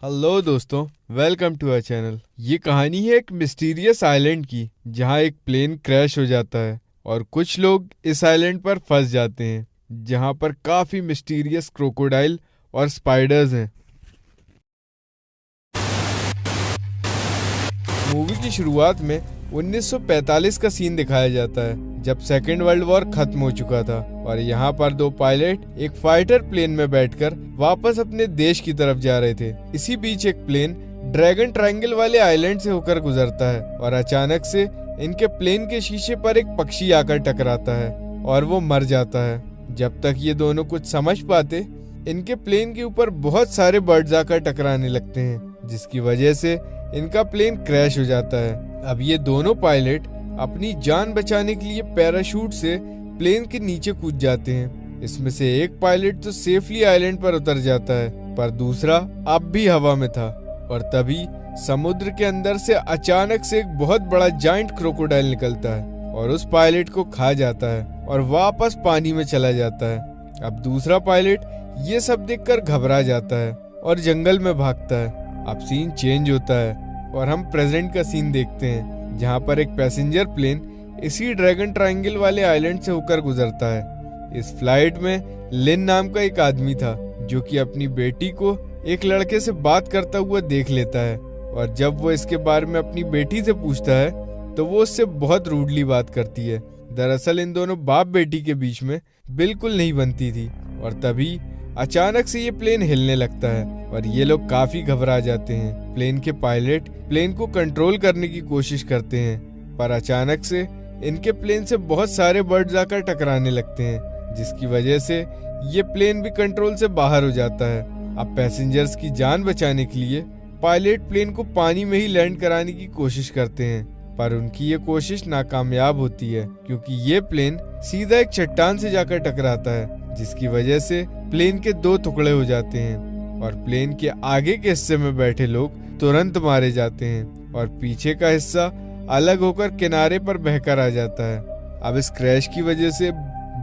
Hello दोस्तों, welcome to our channel. ये कहानी है एक मिस्टीरियस आइलैंड की जहां एक प्लेन क्रैश हो जाता है और कुछ लोग इस आइलैंड पर फंस जाते हैं जहां पर काफी मिस्टीरियस क्रोकोडाइल और स्पाइडर्स हैं। मूवी की शुरुआत में 1945 का सीन दिखाया जाता है जब सेकेंड वर्ल्ड वॉर खत्म हो चुका था और यहाँ पर दो पायलट एक फाइटर प्लेन में बैठकर वापस अपने देश की तरफ जा रहे थे। इसी बीच एक प्लेन ड्रैगन ट्रायंगल वाले आइलैंड से होकर गुजरता है और अचानक से इनके प्लेन के शीशे पर एक पक्षी आकर टकराता है और वो मर जाता है। जब तक ये दोनों कुछ समझ पाते, इनके प्लेन के ऊपर बहुत सारे बर्ड्स आकर टकराने लगते हैं जिसकी वजह से इनका प्लेन क्रैश हो जाता है। अब ये दोनों पायलट अपनी जान बचाने के लिए पैराशूट से प्लेन के नीचे कूद जाते हैं। इसमें से एक पायलट तो सेफली आइलैंड पर उतर जाता है पर दूसरा अब भी हवा में था और तभी समुद्र के अंदर से अचानक से एक बहुत बड़ा जायंट क्रोकोडाइल निकलता है और उस पायलट को खा जाता है और वापस पानी में चला जाता है। अब दूसरा पायलट ये सब देखकर घबरा जाता है और जंगल में भागता है। अब सीन चेंज होता है और हम प्रेजेंट का सीन देखते हैं जहां पर एक पैसेंजर प्लेन इसी ड्रैगन ट्रायंगल वाले आइलैंड से होकर गुजरता है। इस फ्लाइट में लिन नाम का एक आदमी था जो कि अपनी बेटी को एक लड़के से बात करता हुआ देख लेता है और जब वो इसके बारे में अपनी बेटी से पूछता है तो वो उससे बहुत रूडली बात करती है। दरअसल इन दोनों बाप बेटी के बीच में बिल्कुल नहीं बनती थी और तभी अचानक से ये प्लेन हिलने लगता है और ये लोग काफी घबरा जाते हैं। प्लेन के पायलट प्लेन को कंट्रोल करने की कोशिश करते हैं पर अचानक से इनके प्लेन से बहुत सारे बर्ड्स आकर टकराने लगते हैं जिसकी वजह से ये प्लेन भी कंट्रोल से बाहर हो जाता है। अब पैसेंजर्स की जान बचाने के लिए पायलट प्लेन को पानी में ही लैंड कराने की कोशिश करते हैं पर उनकी ये कोशिश नाकामयाब होती है क्योंकि ये प्लेन सीधा एक चट्टान से जाकर टकराता है जिसकी वजह से प्लेन के दो टुकड़े हो जाते हैं और प्लेन के आगे के हिस्से में बैठे लोग तुरंत मारे जाते हैं और पीछे का हिस्सा अलग होकर किनारे पर बहकर आ जाता है। अब इस क्रैश की वजह से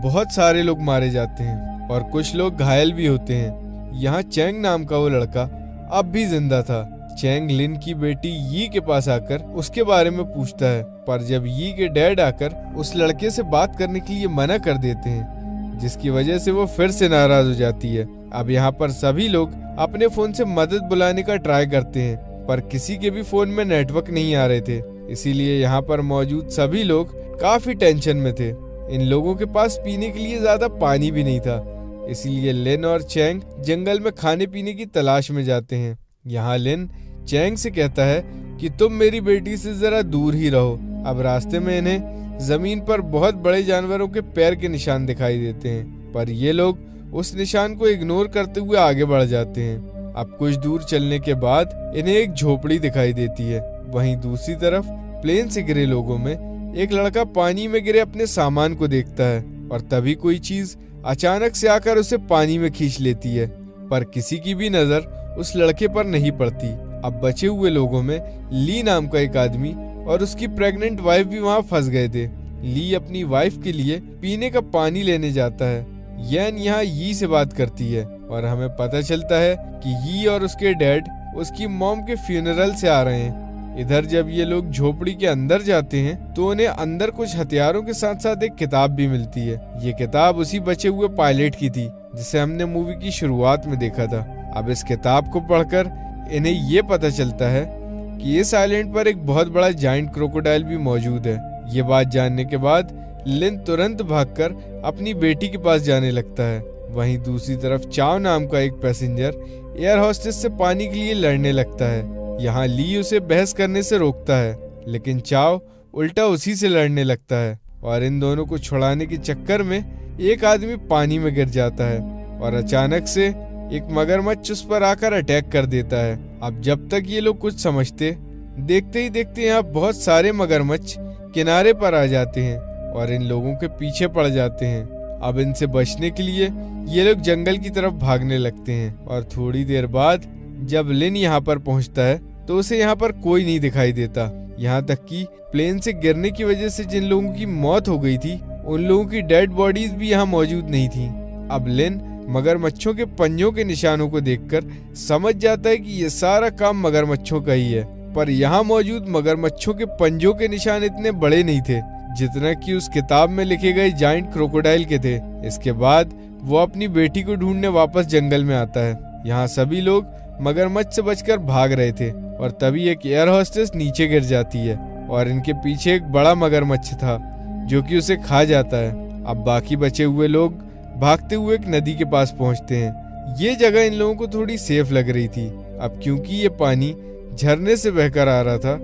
बहुत सारे लोग मारे जाते हैं और कुछ लोग घायल भी होते हैं। यहाँ चैंग नाम का वो लड़का अब भी जिंदा था। चैंग लिन की बेटी यी के पास आकर उसके बारे में पूछता है पर जब यी के डैड आकर उस लड़के से बात करने के लिए मना कर देते हैं जिसकी वजह से वो फिर से नाराज हो जाती है। अब यहाँ पर सभी लोग अपने फोन से मदद बुलाने का ट्राई करते हैं पर किसी के भी फोन में नेटवर्क नहीं आ रहे थे, इसीलिए यहाँ पर मौजूद सभी लोग काफी टेंशन में थे। इन लोगों के पास पीने के लिए ज्यादा पानी भी नहीं था, इसीलिए लिन और चैंग जंगल में खाने पीने की तलाश में जाते हैं। यहाँ लिन चैंग से कहता है कि तुम मेरी बेटी से जरा दूर ही रहो। अब रास्ते में इन्हें जमीन पर बहुत बड़े जानवरों के पैर के निशान दिखाई देते हैं पर ये लोग उस निशान को इग्नोर करते हुए आगे बढ़ जाते हैं। अब कुछ दूर चलने के बाद इन्हें एक झोपड़ी दिखाई देती है। वहीं दूसरी तरफ प्लेन से गिरे लोगों में एक लड़का पानी में गिरे अपने सामान को देखता है और तभी कोई चीज अचानक से आकर उसे पानी में खींच लेती है पर किसी की भी नजर उस लड़के पर नहीं पड़ती। अब बचे हुए लोगों में ली नाम का एक आदमी और उसकी प्रेग्नेंट वाइफ भी वहाँ फंस गए थे। ली अपनी वाइफ के लिए पीने का पानी लेने जाता है। यैन यहाँ यी से बात करती है और हमें पता चलता है कि यी और उसके डैड उसकी मॉम के फ्यूनरल से आ रहे हैं। इधर जब ये लोग झोपड़ी के अंदर जाते हैं तो उन्हें अंदर कुछ हथियारों के साथ साथ एक किताब भी मिलती है। ये किताब उसी बचे हुए पायलट की थी जिसे हमने मूवी की शुरुआत में देखा था। अब इस किताब को पढ़कर इन्हें ये पता चलता है कि इस आइलैंड पर एक बहुत बड़ा जायंट क्रोकोडाइल भी मौजूद है। ये बात जानने के बाद लिन तुरंत भागकर अपनी बेटी के पास जाने लगता है। वहीं दूसरी तरफ चाव नाम का एक पैसेंजर एयर होस्टेस से पानी के लिए लड़ने लगता है। यहाँ ली उसे बहस करने से रोकता है लेकिन चाव उल्टा उसी से लड़ने लगता है और इन दोनों को छुड़ाने के चक्कर में एक आदमी पानी में गिर जाता है और अचानक से एक मगरमच्छ उस पर आकर अटैक कर देता है। अब जब तक ये लोग कुछ समझते, देखते ही देखते यहाँ बहुत सारे मगरमच्छ किनारे पर आ जाते हैं और इन लोगों के पीछे पड़ जाते हैं। अब इनसे बचने के लिए ये लोग जंगल की तरफ भागने लगते हैं और थोड़ी देर बाद जब लिन यहाँ पर पहुँचता है तो उसे यहाँ पर कोई नहीं दिखाई देता। यहाँ तक कि प्लेन से गिरने की वजह से जिन लोगों की मौत हो गई थी उन लोगों की डेड बॉडीज भी यहाँ मौजूद नहीं थी। अब लिन मगरमच्छों के पंजों के निशानों को देखकर समझ जाता है कि ये सारा काम मगरमच्छों का ही है। पर यहाँ मौजूद मगरमच्छों के पंजों के निशान इतने बड़े नहीं थे जितना कि उस किताब में लिखे गए जायंट क्रोकोडाइल के थे। इसके बाद वो अपनी बेटी को ढूंढने वापस जंगल में आता है। यहाँ सभी लोग मगरमच्छ से बचकर भाग रहे थे और तभी एक एयर होस्टेस नीचे गिर जाती है और इनके पीछे एक बड़ा मगरमच्छ था जो कि उसे खा जाता है। अब बाकी बचे हुए लोग भागते हुए एक नदी के पास पहुंचते हैं। ये जगह इन लोगों को थोड़ी सेफ लग रही थी। अब क्योंकि ये पानी झरने से बहकर आ रहा था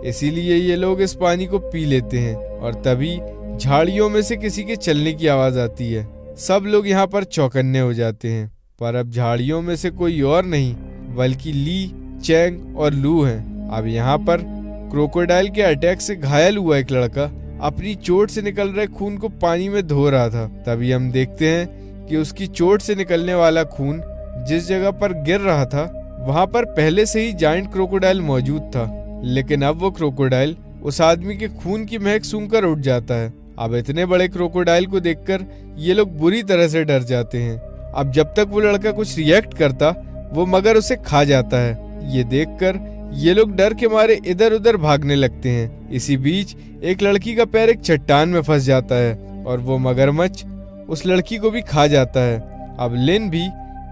इसीलिए ये लोग इस पानी को पी लेते हैं और तभी झाड़ियों में से किसी के चलने की आवाज आती है। सब लोग यहाँ पर चौकन्ने हो जाते हैं, पर अब झाड़ियों में से कोई और नहीं बल्कि ली, चैंग और लू हैं। अब यहाँ पर क्रोकोडाइल के अटैक से घायल हुआ एक लड़का अपनी चोट से निकल रहे खून को पानी में धो रहा था। तभी हम देखते हैं कि उसकी चोट से निकलने वाला खून जिस जगह पर गिर रहा था वहां पर पहले से ही जायंट क्रोकोडाइल मौजूद था, लेकिन अब वो क्रोकोडाइल उस आदमी के खून की महक सूंघकर उठ जाता है। अब इतने बड़े क्रोकोडाइल को देखकर ये लोग बुरी तरह से डर जाते हैं। अब जब तक वो लड़का कुछ रिएक्ट करता वो मगर उसे खा जाता है। ये देखकर ये लोग डर के मारे इधर उधर भागने लगते हैं। इसी बीच एक लड़की का पैर एक चट्टान में फंस जाता है और वो मगरमच्छ उस लड़की को भी खा जाता है। अब लिन भी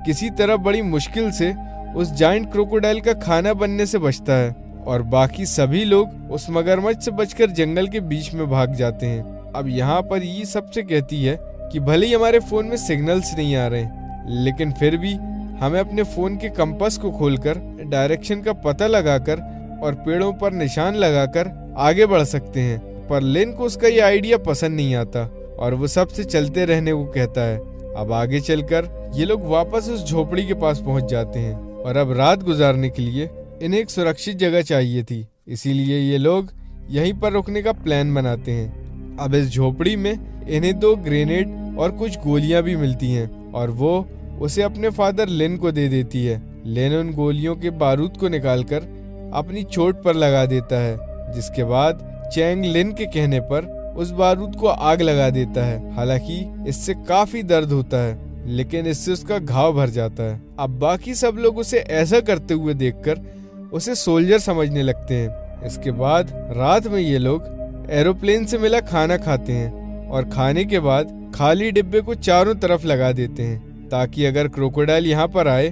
किसी तरह बड़ी मुश्किल से उस जायंट क्रोकोडाइल का खाना बनने से बचता है और बाकी सभी लोग उस मगरमच्छ से बचकर जंगल के बीच में भाग जाते हैं। अब यहाँ पर ये सबसे कहती है कि भले ही हमारे फोन में सिग्नल्स नहीं आ रहे लेकिन फिर भी हमें अपने फोन के कंपास को खोलकर डायरेक्शन का पता लगाकर और पेड़ों पर निशान लगाकर आगे बढ़ सकते हैं। पर लिन को उसका ये आइडिया पसंद नहीं आता और वो सबसे चलते रहने को कहता है। अब आगे चलकर ये लोग वापस उस झोपड़ी के पास पहुंच जाते हैं और अब रात गुजारने के लिए इन्हें एक सुरक्षित जगह चाहिए थी, इसीलिए ये लोग यहीं पर रुकने का प्लान बनाते हैं। अब इस झोपड़ी में इन्हें 2 ग्रेनेड और कुछ गोलियां भी मिलती हैं और वो उसे अपने फादर लिन को दे देती है। लिन उन गोलियों के बारूद को निकालकर अपनी चोट पर लगा देता है, जिसके बाद चैंग लिन के कहने पर उस बारूद को आग लगा देता है। हालांकि इससे काफी दर्द होता है लेकिन इससे उसका घाव भर जाता है। अब बाकी सब लोग उसे ऐसा करते हुए देखकर उसे सोल्जर समझने लगते हैं। इसके बाद रात में ये लोग एरोप्लेन से मिला खाना खाते हैं और खाने के बाद खाली डिब्बे को चारों तरफ लगा देते हैं ताकि अगर क्रोकोडाइल यहाँ पर आए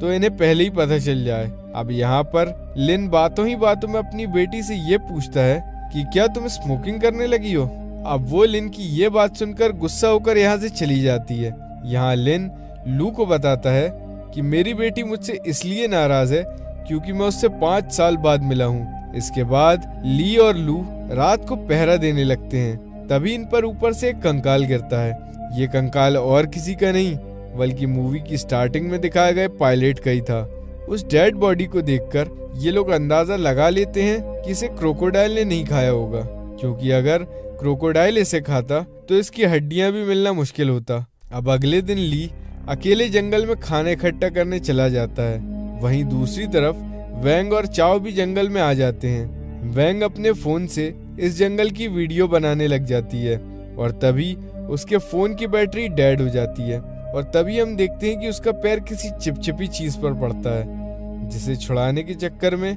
तो इन्हें पहले ही पता चल जाए। अब यहाँ पर लिन बातों ही बातों में अपनी बेटी से ये पूछता है कि क्या तुम स्मोकिंग करने लगी हो। अब वो लिन की ये बात सुनकर गुस्सा होकर यहाँ से चली जाती है। यहाँ लिन लू को बताता है कि मेरी बेटी मुझसे इसलिए नाराज है क्योंकि मैं उससे 5 साल बाद मिला हूँ। इसके बाद ली और लू रात को पहरा देने लगते हैं। तभी इन पर ऊपर से एक कंकाल गिरता है। ये कंकाल और किसी का नहीं बल्कि मूवी की स्टार्टिंग में दिखाए गए पायलट का ही था। उस डेड बॉडी को देखकर ये लोग अंदाजा लगा लेते हैं कि इसे क्रोकोडाइल ने नहीं खाया होगा, क्योंकि अगर क्रोकोडाइल इसे खाता तो इसकी हड्डियां भी मिलना मुश्किल होता। अब अगले दिन ली अकेले जंगल में खाना इकट्ठा करने चला जाता है। वहीं दूसरी तरफ वैंग और चाओ भी जंगल में आ जाते हैं। वैंग अपने फोन से इस जंगल की वीडियो बनाने लग जाती है और तभी उसके फोन की बैटरी डेड हो जाती है और तभी हम देखते हैं कि उसका पैर किसी चिपचिपी चीज पर पड़ता है, जिसे छुड़ाने के चक्कर में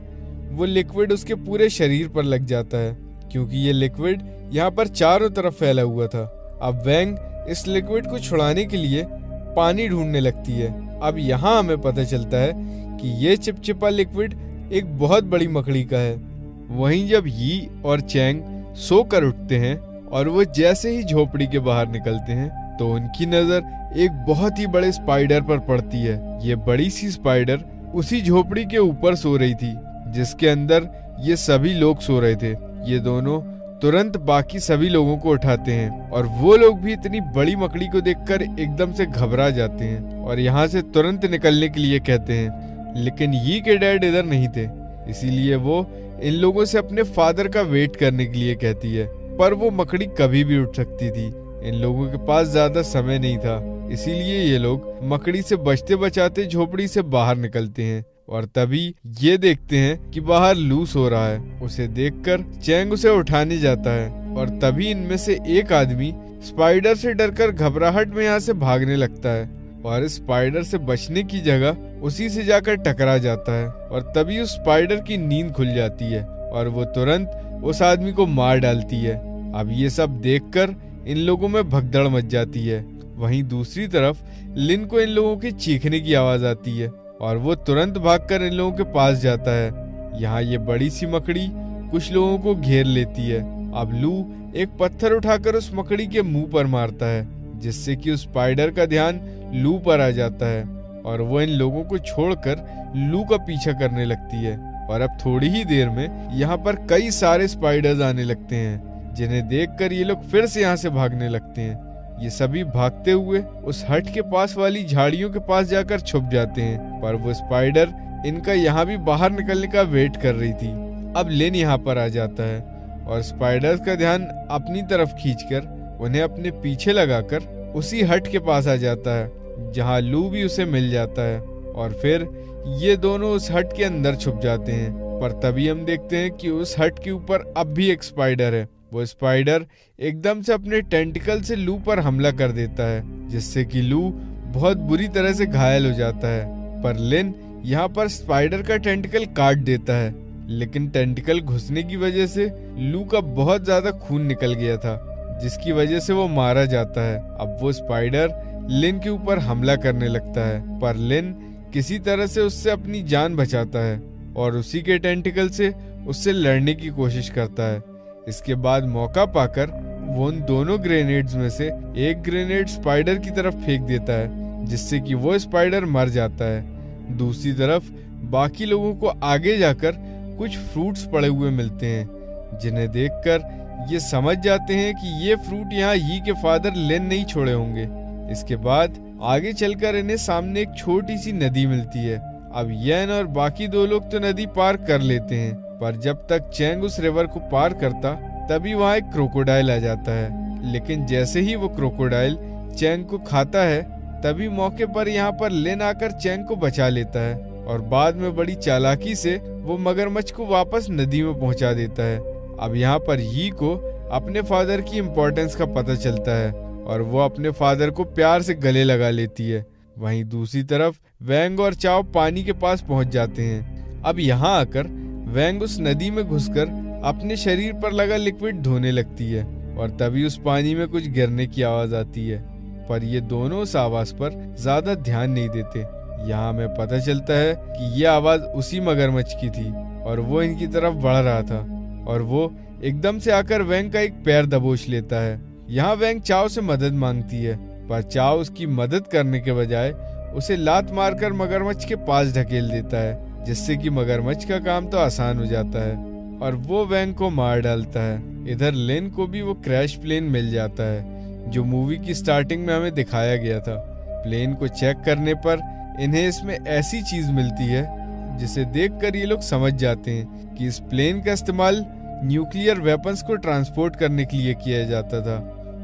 वो लिक्विड उसके पूरे शरीर पर लग जाता है, क्योंकि ये लिक्विड यहाँ पर चारों तरफ फैला हुआ था। अब वैंग इस लिक्विड को छुड़ाने के लिए पानी ढूंढने लगती है। अब यहाँ हमें पता चलता है कि ये चिपचिपा लिक्विड एक बहुत बड़ी मकड़ी का है। वहीं जब यी और चैंग सोकर उठते हैं और वो जैसे ही झोपड़ी के बाहर निकलते हैं तो उनकी नजर एक बहुत ही बड़े स्पाइडर पर पड़ती है। ये बड़ी सी स्पाइडर उसी झोपड़ी के ऊपर सो रही थी जिसके अंदर ये सभी लोग सो रहे थे। ये दोनों तुरंत बाकी सभी लोगों को उठाते हैं और वो लोग भी इतनी बड़ी मकड़ी को देखकर एकदम से घबरा जाते हैं और यहाँ से तुरंत निकलने के लिए कहते हैं। लेकिन यी के डैड इधर नहीं थे, इसीलिए वो इन लोगों से अपने फादर का वेट करने के लिए कहती है। पर वो मकड़ी कभी भी उठ सकती थी, इन लोगों के पास ज्यादा समय नहीं था, इसीलिए ये लोग मकड़ी से बचते बचाते झोपड़ी से बाहर निकलते हैं और तभी ये देखते हैं कि बाहर लू सो रहा है। उसे देखकर चैंग उसे उठाने जाता है और तभी इनमें से एक आदमी स्पाइडर से डरकर घबराहट में यहाँ से भागने लगता है। और इस स्पाइडर से बचने की जगह उसी से जाकर टकरा जाता है और तभी उस स्पाइडर की नींद खुल जाती है और वो तुरंत उस आदमी को मार डालती है। अब ये सब देखकर इन लोगों में भगदड़ मच जाती है। वहीं दूसरी तरफ लिन को इन लोगों के चीखने की आवाज आती है और वो तुरंत भागकर इन लोगों के पास जाता है। यहाँ ये बड़ी सी मकड़ी कुछ लोगों को घेर लेती है। अब लू एक पत्थर उठाकर उस मकड़ी के मुंह पर मारता है, जिससे कि उस स्पाइडर का ध्यान लू पर आ जाता है और वो इन लोगों को छोड़कर लू का पीछा करने लगती है। और अब थोड़ी ही देर में यहाँ पर कई सारे स्पाइडर्स आने लगते हैं, जिन्हें देखकर ये लोग फिर से यहाँ से भागने लगते हैं। ये सभी भागते हुए उस हट के पास वाली झाड़ियों के पास जाकर छुप जाते हैं, पर वो स्पाइडर इनका यहाँ भी बाहर निकलने का वेट कर रही थी। अब लिन यहाँ पर आ जाता है और स्पाइडर्स का ध्यान अपनी तरफ खींचकर उन्हें अपने पीछे लगाकर उसी हट के पास आ जाता है, जहाँ लू भी उसे मिल जाता है और फिर ये दोनों उस हट के अंदर छुप जाते हैं। पर तभी हम देखते हैं कि उस हट के ऊपर अब भी एक स्पाइडर है। वो स्पाइडर एकदम से अपने टेंटिकल से लू पर हमला कर देता है, जिससे कि लू बहुत बुरी तरह से घायल हो जाता है। पर लिन यहाँ पर स्पाइडर का टेंटिकल काट देता है, लेकिन टेंटिकल घुसने की वजह से लू का बहुत ज्यादा खून निकल गया था, जिसकी वजह से वो मारा जाता है। अब वो स्पाइडर लिन के ऊपर हमला करने लगता है, पर लिन किसी तरह से उससे अपनी जान बचाता है और उसी के टेंटिकल से उससे लड़ने की कोशिश करता है। इसके बाद मौका पाकर वो उन दोनों ग्रेनेड्स में से एक ग्रेनेड स्पाइडर की तरफ फेंक देता है, जिससे कि वो स्पाइडर मर जाता है। दूसरी तरफ बाकी लोगों को आगे जाकर कुछ फ्रूट्स पड़े हुए मिलते हैं, जिन्हें देखकर ये समझ जाते हैं कि ये फ्रूट यहाँ यी के फादर लिन नहीं छोड़े होंगे। इसके बाद आगे चलकर इन्हें सामने एक छोटी सी नदी मिलती है। अब येन और बाकी दो लोग तो नदी पार कर लेते हैं, पर जब तक चैंग उस रिवर को पार करता तभी वहाँ एक क्रोकोडाइल आ जाता है। लेकिन जैसे ही वो क्रोकोडाइल चैंग को खाता है, तभी मौके पर यहाँ पर लिन आकर चैंग को बचा लेता है और बाद में बड़ी चालाकी से वो मगरमच्छ को वापस नदी में पहुंचा देता है। अब यहाँ पर यी को अपने फादर की इम्पोर्टेंस का पता चलता है और वो अपने फादर को प्यार से गले लगा लेती है। वहीं दूसरी तरफ वैंग और चाओ पानी के पास पहुंच जाते हैं। अब यहाँ आकर वैंग उस नदी में घुसकर अपने शरीर पर लगा लिक्विड धोने लगती है और तभी उस पानी में कुछ गिरने की आवाज आती है, पर ये दोनों उस आवाज पर ज्यादा ध्यान नहीं देते। यहाँ हमें पता चलता है कि ये आवाज उसी मगरमच्छ की थी और वो इनकी तरफ बढ़ रहा था और वो एकदम से आकर वैंग का एक पैर दबोच लेता है। यहाँ वैंग चाओ से मदद मांगती है, पर चाओ उसकी मदद करने के बजाय उसे लात मारकर मगरमच्छ के पास ढकेल देता है, जिससे कि मगरमच्छ का काम तो आसान हो जाता है और वो वैंग को मार डालता है। इधर लिन को भी वो क्रैश प्लेन मिल जाता है, जो मूवी की स्टार्टिंग में हमें दिखाया गया था। प्लेन को चेक करने पर इन्हें इसमें ऐसी चीज मिलती है जिसे देखकर ये लोग समझ जाते हैं कि इस प्लेन का इस्तेमाल न्यूक्लियर वेपन्स को ट्रांसपोर्ट करने के लिए किया जाता था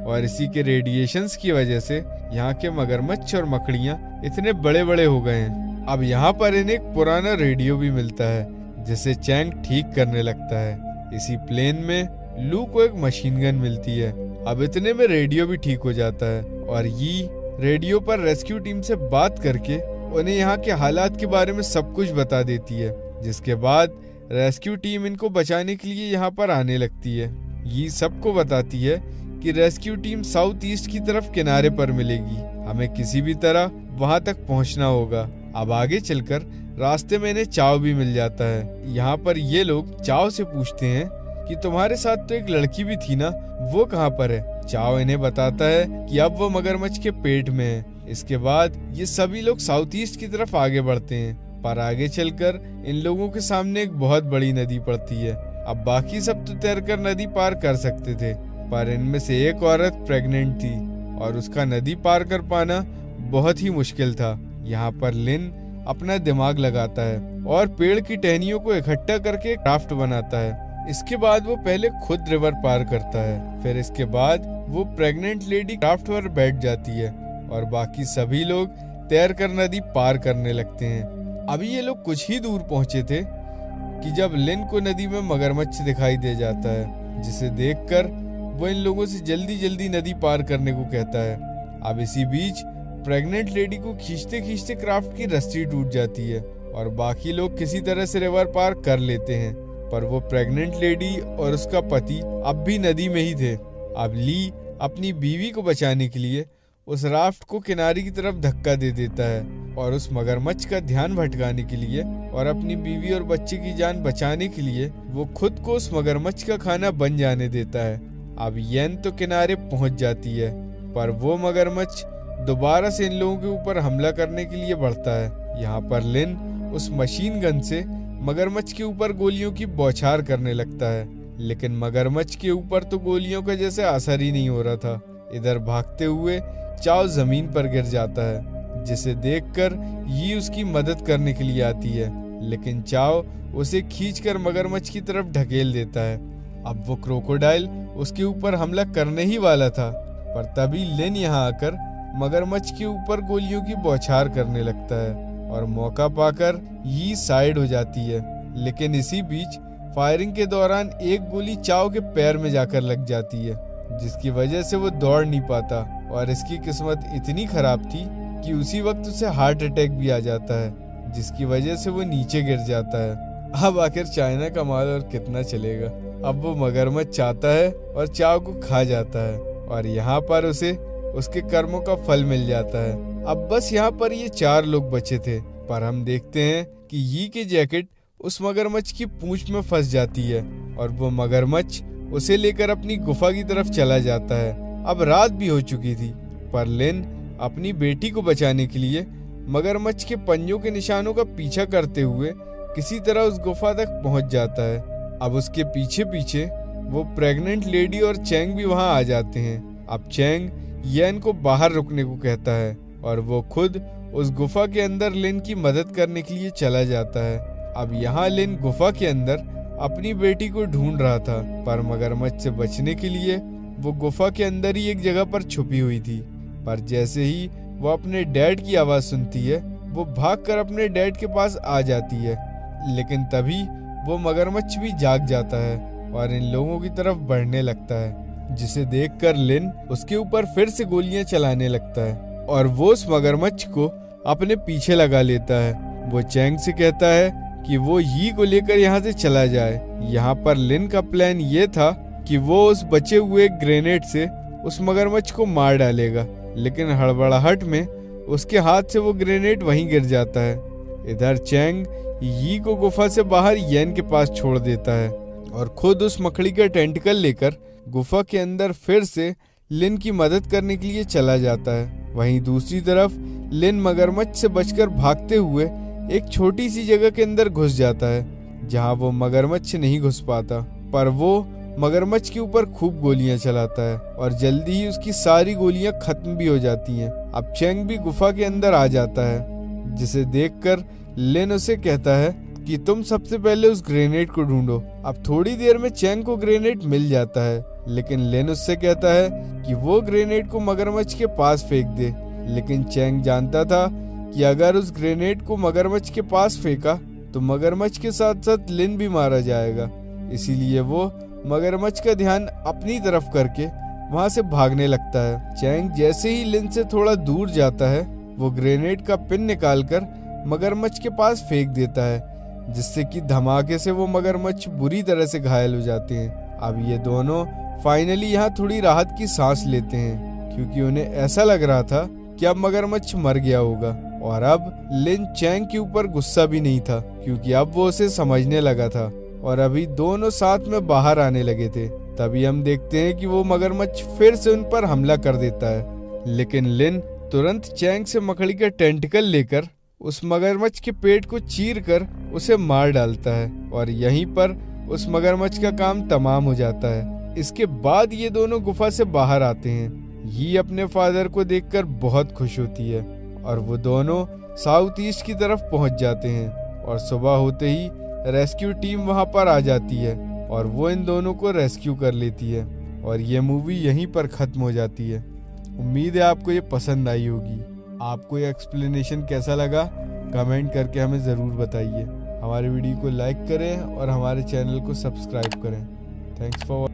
और इसी के रेडिएशंस की वजह से यहाँ के मगरमच्छ और मकड़ियाँ इतने बड़े बड़े हो गए हैं। अब यहाँ पर इन्हें एक पुराना रेडियो भी मिलता है, जिसे चैंग ठीक करने लगता है। इसी प्लेन में लू को एक मशीन गन मिलती है। अब इतने में रेडियो भी ठीक हो जाता है और यी रेडियो पर रेस्क्यू टीम से बात करके उन्हें यहाँ के हालात के बारे में सब कुछ बता देती है, जिसके बाद रेस्क्यू टीम इनको बचाने के लिए यहाँ पर आने लगती है। ये सबको बताती है कि रेस्क्यू टीम साउथ ईस्ट की तरफ किनारे पर मिलेगी, हमें किसी भी तरह वहां तक पहुंचना होगा। अब आगे चलकर रास्ते में इन्हें चाओ भी मिल जाता है। यहाँ पर ये लोग चाओ से पूछते हैं कि तुम्हारे साथ तो एक लड़की भी थी ना, वो कहाँ पर है? चाओ इन्हें बताता है कि अब वो मगरमच्छ के पेट में है। इसके बाद ये सभी लोग साउथ ईस्ट की तरफ आगे बढ़ते हैं, पर आगे चलकर इन लोगों के सामने एक बहुत बड़ी नदी पड़ती है। अब बाकी सब तो तैरकर नदी पार कर सकते थे, पर इनमें से एक औरत प्रेग्नेंट थी और उसका नदी पार कर पाना बहुत ही मुश्किल था। यहाँ पर लिन अपना दिमाग लगाता है और पेड़ की टहनियों को इकट्ठा करके क्राफ्ट बनाता है। इसके बाद वो पहले खुद रिवर पार करता है, फिर इसके बाद वो प्रेग्नेंट लेडी क्राफ्ट पर बैठ जाती है और बाकी सभी लोग तैर कर नदी पार करने लगते हैं। अभी ये लोग कुछ ही दूर पहुंचे थे कि जब लिन को नदी में मगरमच्छ दिखाई दे जाता है, जिसे देखकर वो इन लोगों से जल्दी जल्दी नदी पार करने को कहता है। अब इसी बीच प्रेग्नेंट लेडी को खींचते खींचते क्राफ्ट की रस्सी टूट जाती है और बाकी लोग किसी तरह से रिवर पार कर लेते हैं, पर वो प्रेग्नेंट लेडी और उसका पति अब भी नदी में ही थे। अब ली अपनी बीवी को बचाने के लिए उस राफ्ट को किनारे की तरफ धक्का दे देता है और उस मगरमच्छ का ध्यान भटकाने के लिए और अपनी बीवी और बच्चे की जान बचाने के लिए वो खुद को उस मगरमच्छ का खाना बन जाने देता है। अब येन तो किनारे पहुंच जाती है, पर वो मगरमच्छ दोबारा से इन लोगों के ऊपर हमला करने के लिए बढ़ता है। यहाँ पर लिन उस मशीन गन से मगरमच्छ के ऊपर गोलियों की बौछार करने लगता है, लेकिन मगरमच्छ के ऊपर तो गोलियों का जैसे असर ही नहीं हो रहा था। इधर भागते हुए चाओ जमीन पर गिर जाता है, जिसे देखकर यी उसकी मदद करने के लिए आती है, लेकिन चाओ उसे खींचकर मगरमच्छ की तरफ ढकेल देता है। अब वो क्रोकोडाइल उसके ऊपर हमला करने ही वाला था, पर तभी लिन यहाँ आकर मगरमच्छ के ऊपर गोलियों की बौछार करने लगता है और मौका पाकर यी साइड हो जाती है। लेकिन इसी बीच फायरिंग के दौरान एक गोली चाओ के पैर में जाकर लग जाती है, जिसकी वजह से वो दौड़ नहीं पाता और इसकी किस्मत इतनी खराब थी कि उसी वक्त उसे हार्ट अटैक भी आ जाता है, जिसकी वजह से वो नीचे गिर जाता है। अब आखिर चाइना का माल और कितना चलेगा। अब वो मगरमच्छ चाहता है और चाओ को खा जाता है और यहाँ पर उसे उसके कर्मों का फल मिल जाता है। अब बस यहाँ पर ये 4 लोग बचे थे, पर हम देखते हैं कि यी की जैकेट उस मगरमच्छ की पूंछ में फंस जाती है और वो मगरमच्छ उसे लेकर अपनी गुफा की तरफ चला जाता है। अब रात भी हो चुकी थी, पर लिन अपनी बेटी को बचाने के लिए मगरमच्छ के पंजों के निशानों का पीछा करते हुए किसी तरह उस गुफा तक पहुंच जाता है। अब उसके पीछे पीछे वो प्रेग्नेंट लेडी और चैंग भी वहां आ जाते हैं। अब चैंग येन को बाहर रुकने को कहता है और वो खुद उस गुफा के अंदर लिन की मदद करने के लिए चला जाता है। अब यहाँ लिन गुफा के अंदर अपनी बेटी को ढूंढ रहा था, पर मगरमच्छ से बचने के लिए वो गुफा के अंदर ही एक जगह पर छुपी हुई थी। पर जैसे ही वो अपने डैड की आवाज सुनती है, वो भागकर अपने डैड के पास आ जाती है, लेकिन तभी वो मगरमच्छ भी जाग जाता है और इन लोगों की तरफ बढ़ने लगता है, जिसे देखकर लिन उसके ऊपर फिर से गोलियां चलाने लगता है और वो उस मगरमच्छ को अपने पीछे लगा लेता है। वो चैंग से कहता है कि वो यी को लेकर यहाँ से चला जाए। यहाँ पर लिन का प्लान ये था कि वो उस बचे हुए ग्रेनेड से उस मगरमच्छ को मार डालेगा, लेकिन हड़बड़ाहट में उसके हाथ से वो ग्रेनेड वहीं गिर जाता है। इधर चैंग यी को गुफा से बाहर येन के पास छोड़ देता है और खुद उस मकड़ी का टेंटिकल लेकर गुफा के अंदर फिर से लिन की मदद करने के लिए चला जाता है। वहीं दूसरी तरफ लिन मगरमच्छ से बचकर भागते हुए एक छोटी सी जगह के अंदर घुस जाता है, जहां वो मगरमच्छ नहीं घुस पाता, पर वो मगरमच्छ के ऊपर खूब गोलियां चलाता है और जल्दी ही उसकी सारी गोलियां खत्म भी हो जाती हैं। अब चैंग भी गुफा के अंदर आ जाता है, जिसे देखकर लिन उसे कहता है कि तुम सबसे पहले उस ग्रेनेड को ढूंढो। अब थोड़ी देर में चैंग को ग्रेनेड मिल जाता है, लेकिन लिन उससे कहता है कि वो ग्रेनेड को मगरमच्छ के पास फेंक दे, लेकिन चैंग जानता था कि अगर उस ग्रेनेड को मगरमच्छ के पास फेंका तो मगरमच्छ के साथ साथ लिन भी मारा जाएगा। इसीलिए वो मगरमच्छ का ध्यान अपनी तरफ करके वहां से भागने लगता है। चैंग जैसे ही लिन से थोड़ा दूर जाता है, वो ग्रेनेड का पिन निकालकर मगरमच्छ के पास फेंक देता है, जिससे कि धमाके से वो मगरमच्छ बुरी तरह से घायल हो जाते हैं। अब ये दोनों फाइनली यहाँ थोड़ी राहत की सांस लेते हैं, क्योंकि उन्हें ऐसा लग रहा था कि अब मगरमच्छ मर गया होगा। और अब लिन चैंग के ऊपर गुस्सा भी नहीं था, क्योंकि अब वो उसे समझने लगा था और अभी दोनों साथ में बाहर आने लगे थे। तभी हम देखते हैं कि वो मगरमच्छ फिर से उन पर हमला कर देता है, लेकिन लिन तुरंत चैंग से मकड़ी का टेंटिकल लेकर उस मगरमच्छ के पेट को चीरकर उसे मार डालता है और यहीं पर उस मगरमच्छ का काम तमाम हो जाता है। इसके बाद ये दोनों गुफा से बाहर आते हैं। यी अपने फादर को देखकर बहुत खुश होती है और वो दोनों साउथ ईस्ट की तरफ पहुंच जाते हैं और सुबह होते ही रेस्क्यू टीम वहां पर आ जाती है और वो इन दोनों को रेस्क्यू कर लेती है और ये मूवी यहीं पर खत्म हो जाती है। उम्मीद है आपको ये पसंद आई होगी। आपको ये एक्सप्लेनेशन कैसा लगा कमेंट करके हमें ज़रूर बताइए। हमारे वीडियो को लाइक करें और हमारे चैनल को सब्सक्राइब करें। Thanks for